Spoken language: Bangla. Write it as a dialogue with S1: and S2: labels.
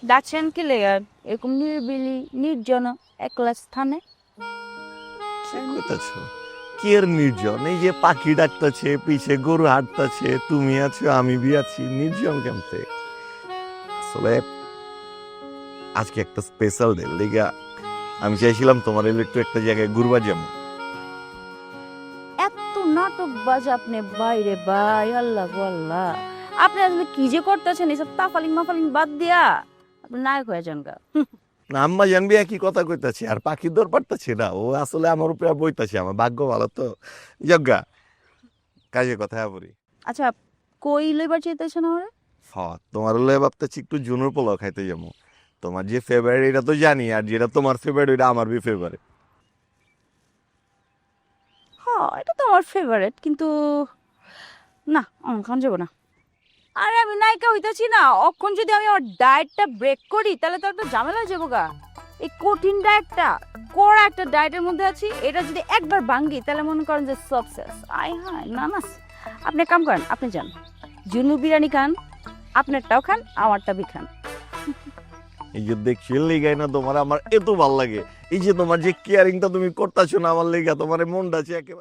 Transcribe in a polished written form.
S1: ডাকছেন কি লেগার এরকম নিরিবিলি নির্জন একলা স্থানে?
S2: ঠিক কইতাছ। কি এর নির্জন? এই যে পাখি ডাকতেছে, পিছে গরু হাঁটতেছে, তুমি আছো আমি বি আছি, নির্জন কেমতে? আসলে আজকে একটা স্পেশাল ডে লেগা আমি চাইছিলাম তোমার এলে একটু একটা জায়গায় ঘুরবা যাবো।
S1: এত নাটক বাজ আপনি বাইরে ভাই, আল্লাহ গো আল্লাহ। আপনি আসলে কি যে করতেছেন এসব তাফালিং মাফালিং বাদ দিয়া আপনি নায়ক হয়ে যান গা।
S2: না আম্মা জানবি একই কথা কইতাছে আর পাখির দর পারতাছে না, ও আসলে আমার উপরে বইতাছে, আমার ভাগ্য ভালো তো। যজ্ঞা কাজে কথা বলি।
S1: আচ্ছা, কই লইবার চাইতেছেন ওরে?
S2: হ, তোমার হলে ভাবতেছি একটু জুনুর পোলাও খাইতে যাবো। তোমার যে ফেভারিট এটা তো জানি, আর যেটা তোমার ফেভারিট ওইটা আমার বি ফেভারিট।
S1: হ্যাঁ, এটা তো আমার ফেভারিট, কিন্তু না, অনখান যাবো না। আরে আমি নায়িকা হইতাছি না, অক্ষণ যদি আমি আমার ডায়েটটা ব্রেক করি তাহলে তো একটা ঝামেলা হয়ে যাবো গা। এই কঠিন ডায়েটটা, কড়া একটা ডায়েটের মধ্যে আছি, এটা যদি একবার ভাঙ্গি তাহলে মনে করেন যে সাকসেস। আই হায় না না, আপনি এক কাম করেন, আপনি যান জুনু বিরিয়ানি খান, আপনারটাও খান আমারটা বি খান।
S2: এই যে দেখছি লেগাই না তোমার আমার এত ভাল লাগে, এই যে তোমার যে কেয়ারিংটা তুমি করতেছো না আমার লেগা, তোমার এই মনটা আছে একেবারে।